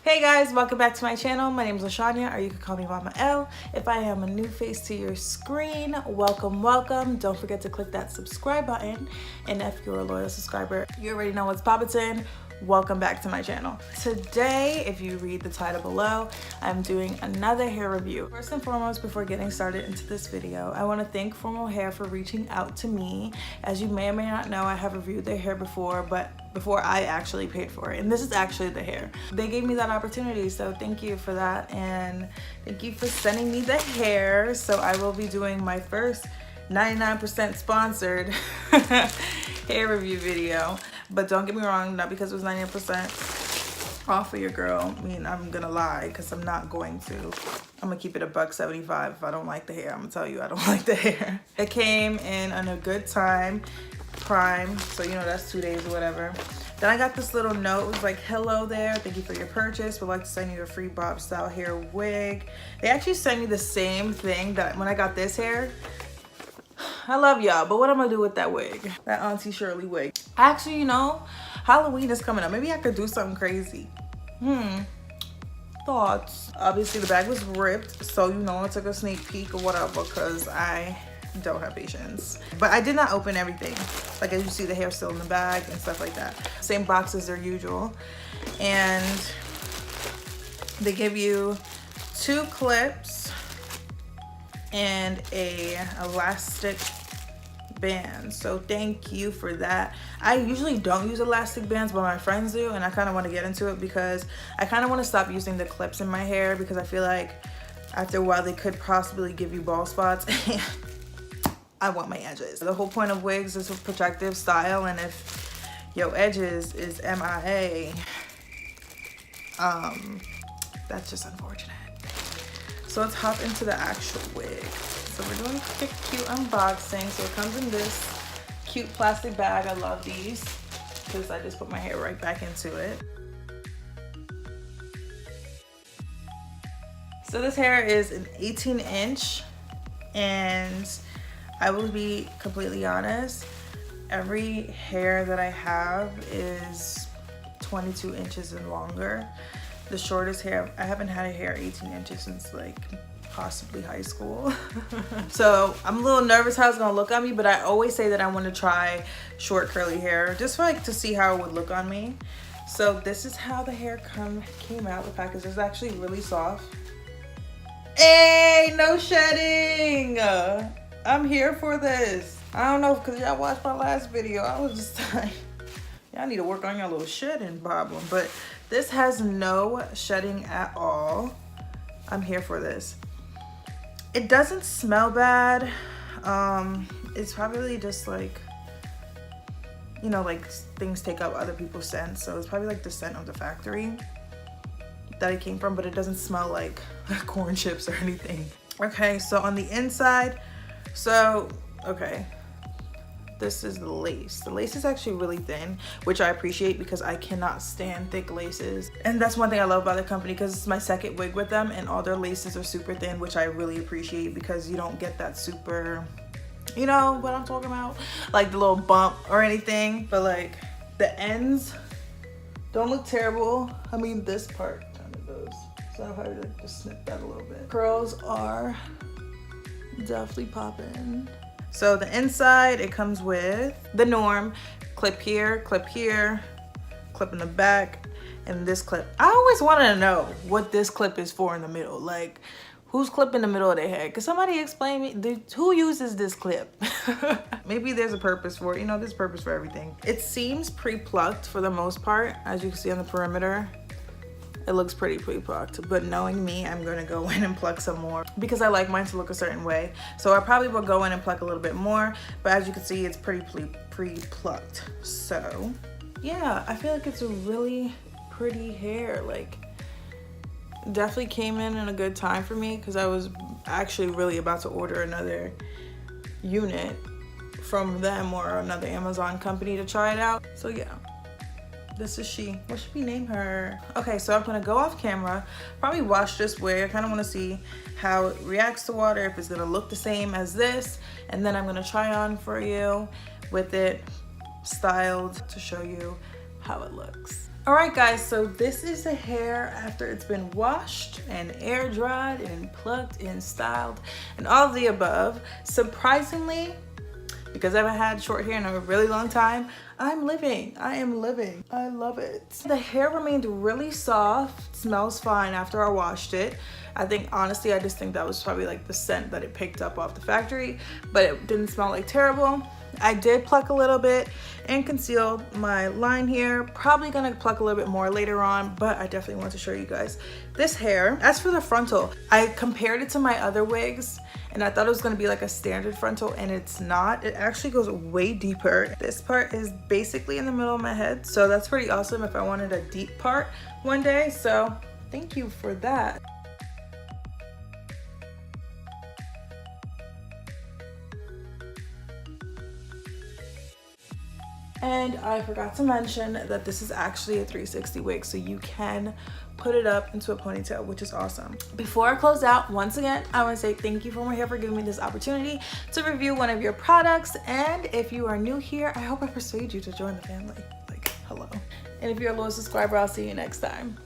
Hey guys, welcome back to my channel. My name is LaShania, or you can call me Mama L. If I am a new face to your screen, welcome. Don't forget to click that subscribe button. And if you're a loyal subscriber, you already know what's poppin'. Welcome back to my channel. Today, if you read the title below, I'm doing another hair review. First and foremost, before getting started into this video, I want to thank Formal Hair for reaching out to me. As you may or may not know, I have reviewed their hair before, but before I actually paid for it. And this is actually the hair. They gave me that opportunity, so thank you for that. And thank you for sending me the hair. So I will be doing my first 99% sponsored hair review video. But don't get me wrong, not because it was 99% off for your girl. I mean, I'm gonna lie, because I'm not going to. I'm gonna keep it $1.75. If I don't like the hair, I'm gonna tell you I don't like the hair. It came in on a good time, prime, so you know that's 2 days or whatever. Then I got this little note. It was like, hello there, thank you for your purchase. Would like to send you a free bob style hair wig. They actually sent me the same thing that when I got this hair. I love y'all, but what I'm gonna do with that wig? That Auntie Shirley wig. Actually, you know, Halloween is coming up. Maybe I could do something crazy. Thoughts. Obviously the bag was ripped, so you know I took a sneak peek or whatever because I don't have patience. But I did not open everything. Like as you see, the hair still in the bag and stuff like that. Same box as their usual. And they give you 2 clips and a elastic band, so thank you for that. I usually don't use elastic bands, but my friends do, and I kind of want to get into it because I kind of want to stop using the clips in my hair because I feel like after a while they could possibly give you bald spots. I want my edges. The whole point of wigs is a protective style, and if your edges is MIA, that's just unfortunate. So let's hop into the actual wig. So we're doing a quick, cute unboxing. So it comes in this cute plastic bag. I love these because I just put my hair right back into it. So this hair is an 18-inch, and I will be completely honest, every hair that I have is 22 inches and longer. The shortest hair, I haven't had a hair 18 inches since like possibly high school. So I'm a little nervous how it's gonna look on me, but I always say that I want to try short curly hair just for like to see how it would look on me. So this is how the hair came out. The package is actually really soft. Hey, no shedding. I'm here for this. I don't know, because y'all watched my last video. I was just like, y'all need to work on your little shedding problem. But this has no shedding at all. I'm here for this. It doesn't smell bad. It's probably just like, you know, like things take up other people's scents. So it's probably like the scent of the factory that it came from, but it doesn't smell like corn chips or anything. Okay, so on the inside, okay. This is the lace. The lace is actually really thin, which I appreciate because I cannot stand thick laces. And that's one thing I love about the company because it's my second wig with them and all their laces are super thin, which I really appreciate because you don't get that super, you know what I'm talking about? Like the little bump or anything, but like the ends don't look terrible. I mean, this part kind of does. So I'll probably like just snip that a little bit. Curls are definitely popping. So the inside, it comes with the norm, clip here, clip in the back, and this clip. I always wanted to know what this clip is for in the middle. Like, who's clipping the middle of their head? Could somebody explain me? Who uses this clip? Maybe there's a purpose for it. You know, there's a purpose for everything. It seems pre-plucked for the most part, as you can see on the perimeter. It looks pretty pre-plucked, but knowing me, I'm gonna go in and pluck some more because I like mine to look a certain way. So I probably will go in and pluck a little bit more, but as you can see, it's pretty pre-plucked. So yeah, I feel like it's a really pretty hair. Like, definitely came in a good time for me because I was actually really about to order another unit from them or another Amazon company to try it out. So yeah, This is she. What should we name her? Okay, so I'm gonna go off camera, probably wash this wig. I kind of want to see how it reacts to water, if it's gonna look the same as this, and then I'm gonna try on for you with it styled to show you how it looks. All right guys, so this is the hair after it's been washed and air dried and plucked and styled and all of the above. Surprisingly, because I haven't had short hair in a really long time, I am living. I love it. The hair remained really soft, smells fine after I washed it. I think, honestly, I just think that was probably like the scent that it picked up off the factory, but it didn't smell like terrible. I did pluck a little bit and concealed my line here. Probably gonna pluck a little bit more later on, but I definitely want to show you guys this hair. As for the frontal, I compared it to my other wigs and I thought it was gonna be like a standard frontal, and it's not. It actually goes way deeper. This part is basically in the middle of my head, so that's pretty awesome if I wanted a deep part one day. So thank you for that. And I forgot to mention that this is actually a 360 wig, so you can put it up into a ponytail, which is awesome. Before I close out, once again, I want to say thank you for my hair for giving me this opportunity to review one of your products. And if you are new here, I hope I persuade you to join the family. Like, hello. And if you're a loyal subscriber, I'll see you next time.